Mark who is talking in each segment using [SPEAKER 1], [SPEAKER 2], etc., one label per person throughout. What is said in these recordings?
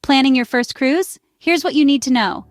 [SPEAKER 1] Planning your first cruise? Here's what you need to know.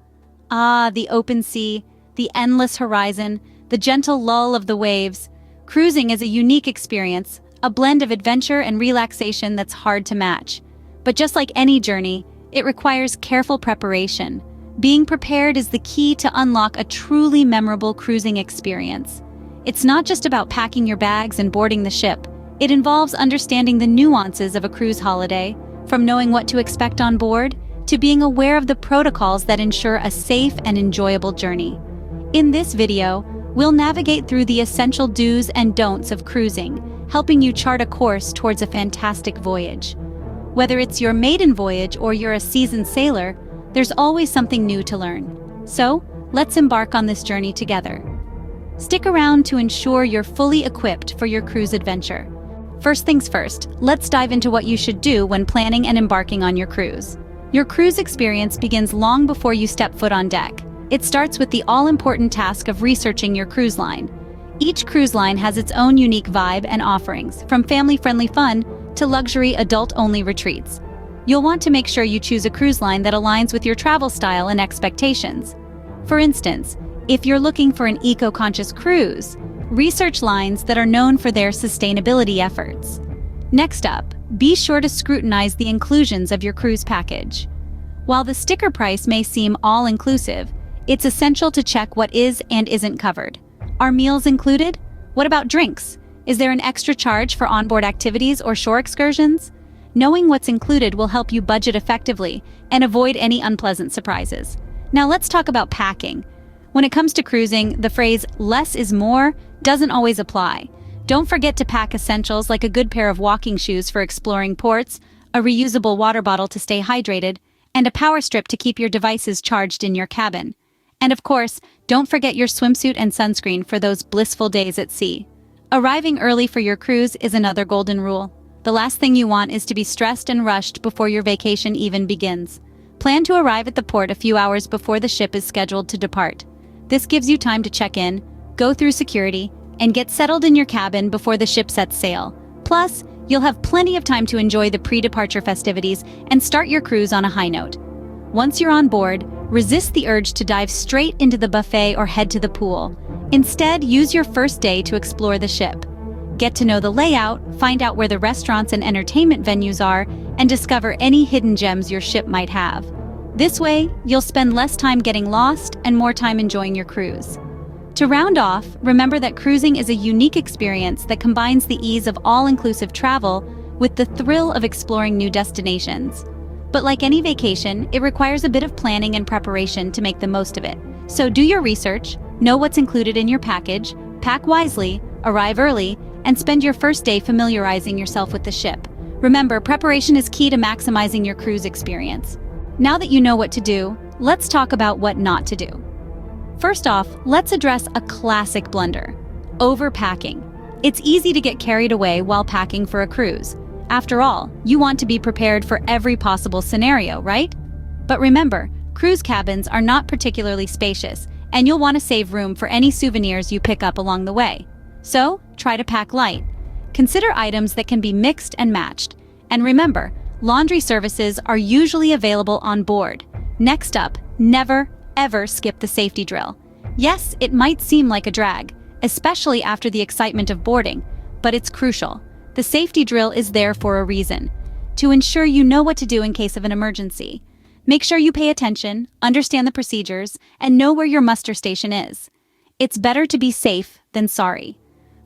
[SPEAKER 1] The open sea, the endless horizon, the gentle lull of the waves. Cruising is a unique experience, a blend of adventure and relaxation that's hard to match. But just like any journey, it requires careful preparation. Being prepared is the key to unlock a truly memorable cruising experience. It's not just about packing your bags and boarding the ship. It involves understanding the nuances of a cruise holiday, from knowing what to expect on board to being aware of the protocols that ensure a safe and enjoyable journey. In this video, we'll navigate through the essential do's and don'ts of cruising, helping you chart a course towards a fantastic voyage. Whether it's your maiden voyage or you're a seasoned sailor, there's always something new to learn. So, let's embark on this journey together. Stick around to ensure you're fully equipped for your cruise adventure. First things first, let's dive into what you should do when planning and embarking on your cruise. Your cruise experience begins long before you step foot on deck. It starts with the all-important task of researching your cruise line. Each cruise line has its own unique vibe and offerings, from family-friendly fun to luxury adult-only retreats. You'll want to make sure you choose a cruise line that aligns with your travel style and expectations. For instance, if you're looking for an eco-conscious cruise, research lines that are known for their sustainability efforts. Next up, be sure to scrutinize the inclusions of your cruise package. While the sticker price may seem all-inclusive, it's essential to check what is and isn't covered. Are meals included? What about drinks? Is there an extra charge for onboard activities or shore excursions? Knowing what's included will help you budget effectively and avoid any unpleasant surprises. Now let's talk about packing. When it comes to cruising, the phrase "less is more" doesn't always apply. Don't forget to pack essentials like a good pair of walking shoes for exploring ports, a reusable water bottle to stay hydrated, and a power strip to keep your devices charged in your cabin. And of course, don't forget your swimsuit and sunscreen for those blissful days at sea. Arriving early for your cruise is another golden rule. The last thing you want is to be stressed and rushed before your vacation even begins. Plan to arrive at the port a few hours before the ship is scheduled to depart. This gives you time to check in, go through security, and get settled in your cabin before the ship sets sail. Plus, you'll have plenty of time to enjoy the pre-departure festivities and start your cruise on a high note. Once you're on board, resist the urge to dive straight into the buffet or head to the pool. Instead, use your first day to explore the ship. Get to know the layout, find out where the restaurants and entertainment venues are, and discover any hidden gems your ship might have. This way, you'll spend less time getting lost and more time enjoying your cruise. To round off, remember that cruising is a unique experience that combines the ease of all-inclusive travel with the thrill of exploring new destinations. But like any vacation, it requires a bit of planning and preparation to make the most of it. So do your research, know what's included in your package, pack wisely, arrive early, and spend your first day familiarizing yourself with the ship. Remember, preparation is key to maximizing your cruise experience. Now that you know what to do, let's talk about what not to do. First off, let's address a classic blunder: overpacking. It's easy to get carried away while packing for a cruise. After all, you want to be prepared for every possible scenario, right? But remember, cruise cabins are not particularly spacious, and you'll want to save room for any souvenirs you pick up along the way. So, try to pack light. Consider items that can be mixed and matched. And remember, laundry services are usually available on board. Next up, never, ever skip the safety drill. Yes, it might seem like a drag, especially after the excitement of boarding, but it's crucial. The safety drill is there for a reason, to ensure you know what to do in case of an emergency. Make sure you pay attention, understand the procedures, and know where your muster station is. It's better to be safe than sorry.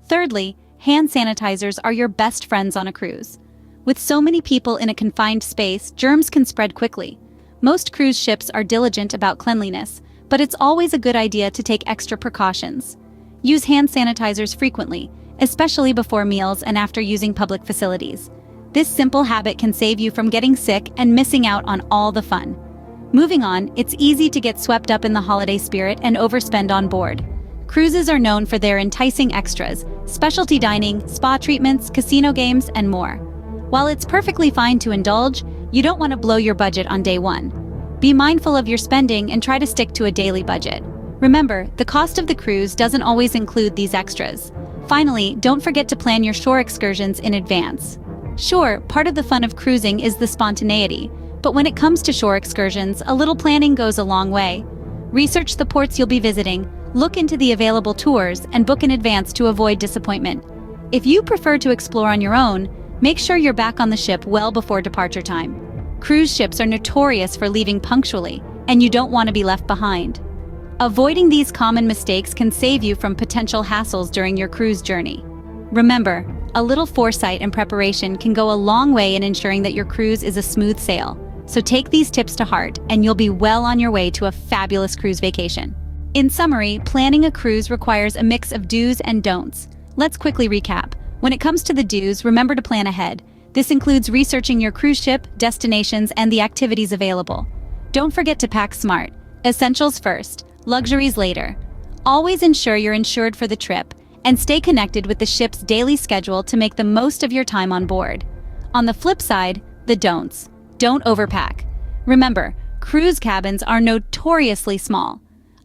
[SPEAKER 1] Thirdly, hand sanitizers are your best friends on a cruise. With so many people in a confined space, germs can spread quickly. Most cruise ships are diligent about cleanliness, but it's always a good idea to take extra precautions. Use hand sanitizers frequently, especially before meals and after using public facilities. This simple habit can save you from getting sick and missing out on all the fun. Moving on, it's easy to get swept up in the holiday spirit and overspend on board. Cruises are known for their enticing extras, specialty dining, spa treatments, casino games, and more. While it's perfectly fine to indulge, you don't want to blow your budget on day one. Be mindful of your spending and try to stick to a daily budget. Remember, the cost of the cruise doesn't always include these extras. Finally, don't forget to plan your shore excursions in advance. Sure, part of the fun of cruising is the spontaneity, But when it comes to shore excursions, a little planning goes a long way. Research the ports you'll be visiting, look into the available tours, and book in advance to avoid disappointment. If you prefer to explore on your own, make sure you're back on the ship well before departure time. Cruise ships are notorious for leaving punctually, and you don't want to be left behind. Avoiding these common mistakes can save you from potential hassles during your cruise journey. Remember, a little foresight and preparation can go a long way in ensuring that your cruise is a smooth sail. So take these tips to heart, and you'll be well on your way to a fabulous cruise vacation. In summary, planning a cruise requires a mix of do's and don'ts. Let's quickly recap. When it comes to the do's, remember to plan ahead. This includes researching your cruise ship, destinations, and the activities available. Don't forget to pack smart. Essentials first, luxuries later. Always ensure you're insured for the trip, and stay connected with the ship's daily schedule to make the most of your time on board. On the flip side, the don'ts. Don't overpack. Remember, cruise cabins are notoriously small.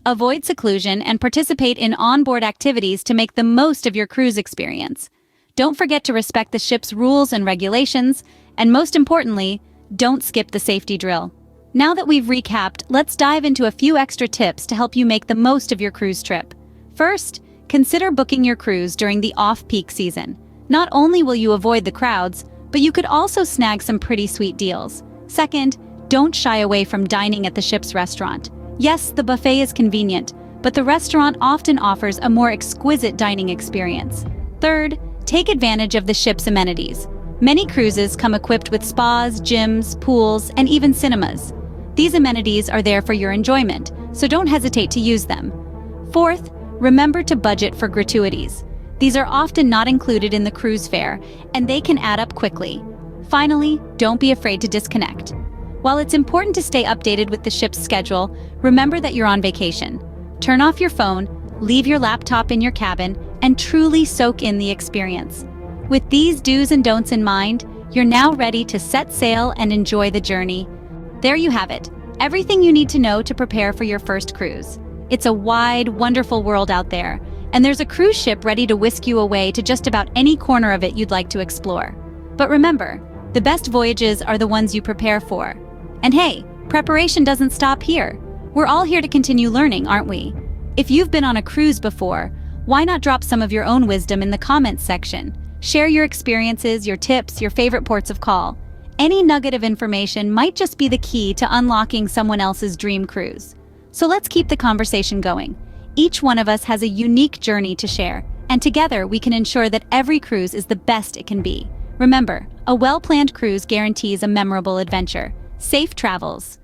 [SPEAKER 1] Avoid seclusion and participate in onboard activities to make the most of your cruise experience. Don't forget to respect the ship's rules and regulations, and most importantly, don't skip the safety drill. Now that we've recapped, let's dive into a few extra tips to help you make the most of your cruise trip. First, consider booking your cruise during the off-peak season. Not only will you avoid the crowds, but you could also snag some pretty sweet deals. Second, don't shy away from dining at the ship's restaurant. Yes, the buffet is convenient, but the restaurant often offers a more exquisite dining experience. Third, take advantage of the ship's amenities. Many cruises come equipped with spas, gyms, pools, and even cinemas. These amenities are there for your enjoyment, so don't hesitate to use them. Fourth, remember to budget for gratuities. These are often not included in the cruise fare, and they can add up quickly. Finally, don't be afraid to disconnect. While it's important to stay updated with the ship's schedule, remember that you're on vacation. Turn off your phone, leave your laptop in your cabin, and truly soak in the experience. With these do's and don'ts in mind, you're now ready to set sail and enjoy the journey. There you have it, everything you need to know to prepare for your first cruise. It's a wide, wonderful world out there, and there's a cruise ship ready to whisk you away to just about any corner of it you'd like to explore. But remember, the best voyages are the ones you prepare for. And hey, preparation doesn't stop here. We're all here to continue learning, aren't we? If you've been on a cruise before, why not drop some of your own wisdom in the comments section? Share your experiences, your tips, your favorite ports of call. Any nugget of information might just be the key to unlocking someone else's dream cruise. So let's keep the conversation going. Each one of us has a unique journey to share, and together we can ensure that every cruise is the best it can be. Remember, a well-planned cruise guarantees a memorable adventure. Safe travels!